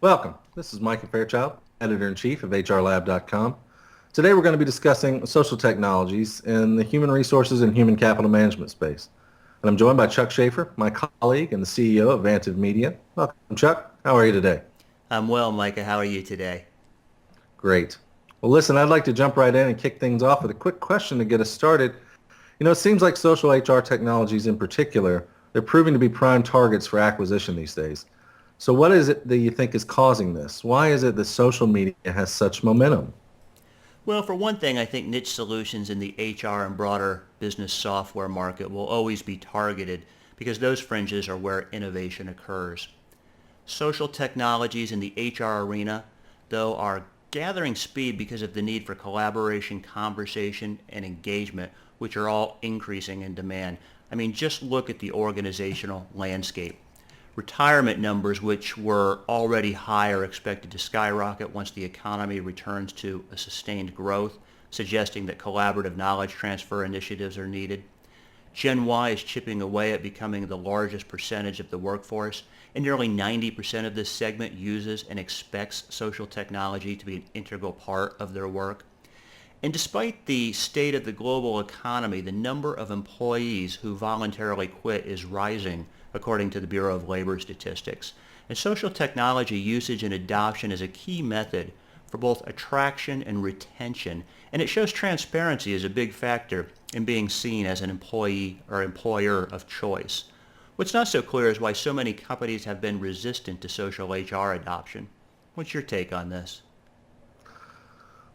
Welcome. This is Micah Fairchild, Editor-in-Chief of HRLab.com. Today we're going to be discussing social technologies in the human resources and human capital management space. And I'm joined by Chuck Schaefer, my colleague and the CEO of Vantive Media. Welcome, Chuck. How are you today? I'm well, Micah. How are you today? Great. Well, listen, I'd like to jump right in and kick things off with a quick question to get us started. It seems like social HR technologies in particular, they're proving to be prime targets for acquisition these days. So what is it that you think is causing this? Why is it that social media has such momentum? Well, for one thing, I think niche solutions in the HR and broader business software market will always be targeted because those fringes are where innovation occurs. Social technologies in the HR arena, though, are gathering speed because of the need for collaboration, conversation, and engagement, which are all increasing in demand. I mean, just look at the organizational landscape. Retirement numbers, which were already high, are expected to skyrocket once the economy returns to a sustained growth, suggesting that collaborative knowledge transfer initiatives are needed. Gen Y is chipping away at becoming the largest percentage of the workforce, and nearly 90% of this segment uses and expects social technology to be an integral part of their work. And despite the state of the global economy, the number of employees who voluntarily quit is rising, according to the Bureau of Labor Statistics. And social technology usage and adoption is a key method for both attraction and retention, and it shows transparency as a big factor in being seen as an employee or employer of choice. What's not so clear is why so many companies have been resistant to social HR adoption. What's your take on this?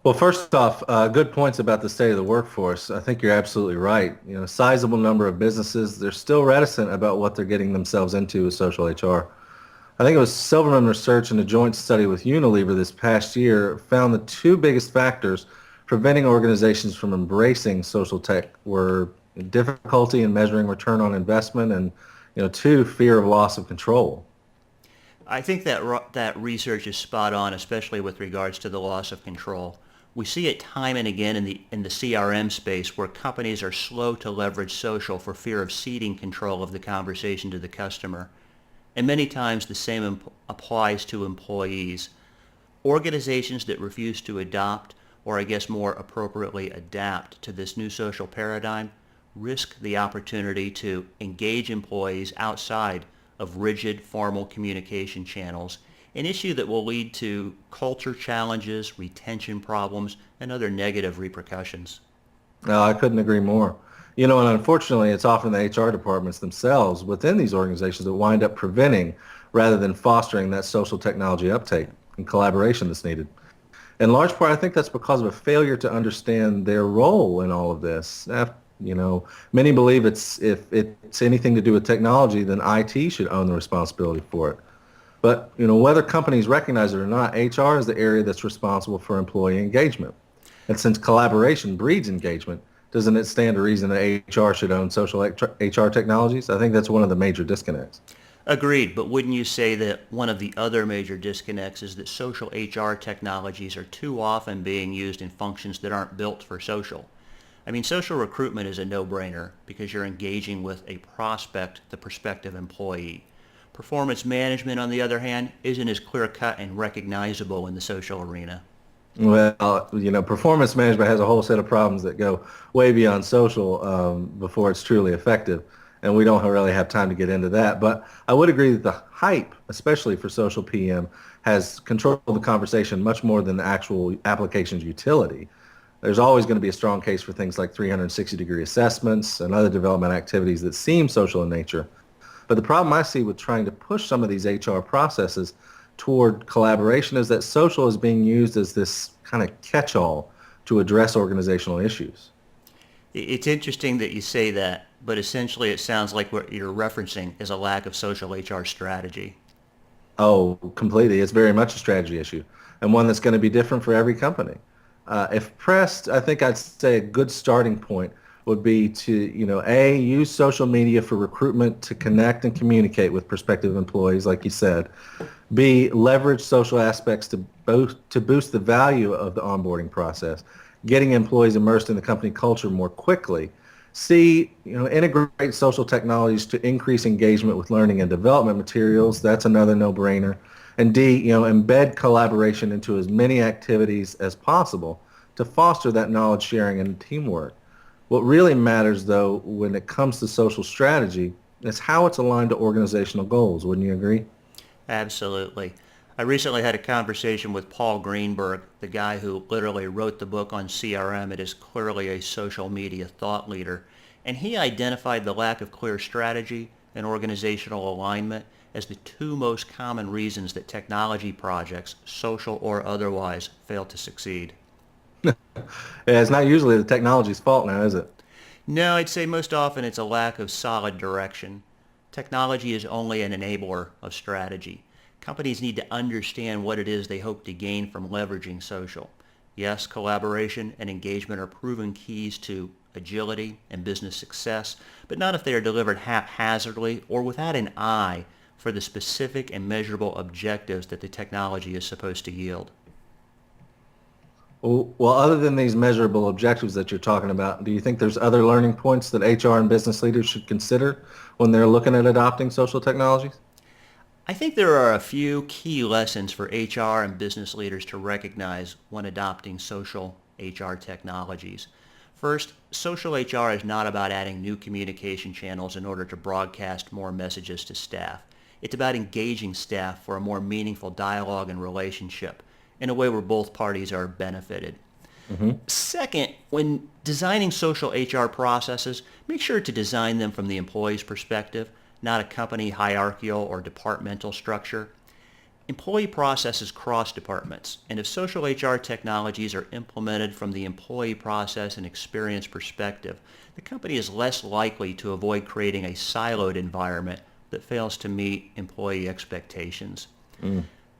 Well, first off, good points about the state of the workforce. I think you're absolutely right. A sizable number of businesses, they're still reticent about what they're getting themselves into with social HR. I think it was Silverman Research in a joint study with Unilever this past year found the two biggest factors preventing organizations from embracing social tech were difficulty in measuring return on investment and, two, fear of loss of control. I think that research is spot on, especially with regards to the loss of control. We see it time and again in the CRM space where companies are slow to leverage social for fear of ceding control of the conversation to the customer. And many times the same applies to employees. Organizations that refuse to adopt, or I guess more appropriately adapt to this new social paradigm, risk the opportunity to engage employees outside of rigid formal communication channels, an issue that will lead to culture challenges, retention problems, and other negative repercussions. No, I couldn't agree more. And unfortunately, it's often the HR departments themselves within these organizations that wind up preventing rather than fostering that social technology uptake and collaboration that's needed. In large part, I think that's because of a failure to understand their role in all of this. Many believe if it's anything to do with technology, then IT should own the responsibility for it. But, whether companies recognize it or not, HR is the area that's responsible for employee engagement. And since collaboration breeds engagement, doesn't it stand to reason that HR should own social HR technologies? I think that's one of the major disconnects. Agreed, but wouldn't you say that one of the other major disconnects is that social HR technologies are too often being used in functions that aren't built for social? I mean, social recruitment is a no-brainer because you're engaging with a prospect, the prospective employee. Performance management, on the other hand, isn't as clear-cut and recognizable in the social arena. Well, performance management has a whole set of problems that go way beyond social before it's truly effective, and we don't really have time to get into that. But I would agree that the hype, especially for social PM, has controlled the conversation much more than the actual application's utility. There's always going to be a strong case for things like 360-degree assessments and other development activities that seem social in nature. But the problem I see with trying to push some of these HR processes toward collaboration is that social is being used as this kind of catch-all to address organizational issues. It's interesting that you say that, but essentially it sounds like what you're referencing is a lack of social HR strategy. Oh, completely. It's very much a strategy issue and one that's going to be different for every company. If pressed, I think I'd say a good starting point would be to, A, use social media for recruitment to connect and communicate with prospective employees, like you said. B, leverage social aspects to boost the value of the onboarding process, getting employees immersed in the company culture more quickly. C, integrate social technologies to increase engagement with learning and development materials. That's another no-brainer. And D, embed collaboration into as many activities as possible to foster that knowledge sharing and teamwork. What really matters, though, when it comes to social strategy is how it's aligned to organizational goals. Wouldn't you agree? Absolutely. I recently had a conversation with Paul Greenberg, the guy who literally wrote the book on CRM. It is clearly a social media thought leader. And he identified the lack of clear strategy and organizational alignment as the two most common reasons that technology projects, social or otherwise, fail to succeed. Yeah, it's not usually the technology's fault now, is it? No, I'd say most often it's a lack of solid direction. Technology is only an enabler of strategy. Companies need to understand what it is they hope to gain from leveraging social. Yes, collaboration and engagement are proven keys to agility and business success, but not if they are delivered haphazardly or without an eye for the specific and measurable objectives that the technology is supposed to yield. Well, other than these measurable objectives that you're talking about, do you think there's other learning points that HR and business leaders should consider when they're looking at adopting social technologies? I think there are a few key lessons for HR and business leaders to recognize when adopting social HR technologies. First, social HR is not about adding new communication channels in order to broadcast more messages to staff. It's about engaging staff for a more meaningful dialogue and relationship in a way where both parties are benefited. Second, when designing social HR processes, make sure to design them from the employee's perspective, not a company hierarchical or departmental structure. Employee processes cross departments, and if social HR technologies are implemented from the employee process and experience perspective, the company is less likely to avoid creating a siloed environment that fails to meet employee expectations.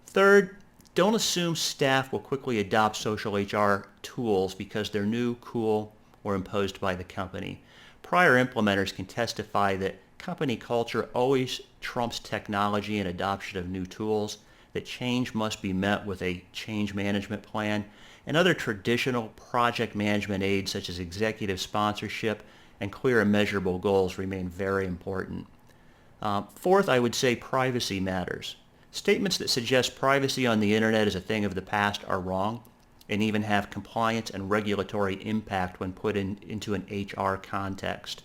Third, don't assume staff will quickly adopt social HR tools because they're new, cool, or imposed by the company. Prior implementers can testify that company culture always trumps technology and adoption of new tools, that change must be met with a change management plan, and other traditional project management aids such as executive sponsorship and clear and measurable goals remain very important. Fourth, I would say privacy matters. Statements that suggest privacy on the internet is a thing of the past are wrong and even have compliance and regulatory impact when put into an HR context.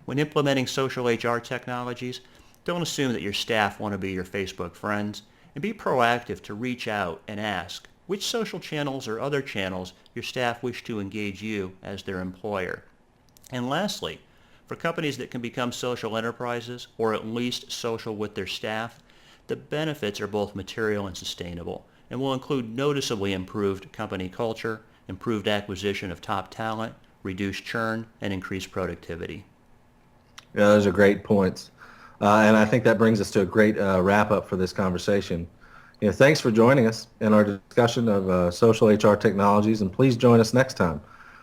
When implementing social HR technologies, don't assume that your staff want to be your Facebook friends, and be proactive to reach out and ask which social channels or other channels your staff wish to engage you as their employer. And lastly, for companies that can become social enterprises, or at least social with their staff, the benefits are both material and sustainable, and will include noticeably improved company culture, improved acquisition of top talent, reduced churn, and increased productivity. Yeah, those are great points. And I think that brings us to a great wrap up for this conversation. Thanks for joining us in our discussion of social HR technologies, and please join us next time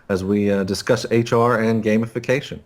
as we discuss HR and gamification.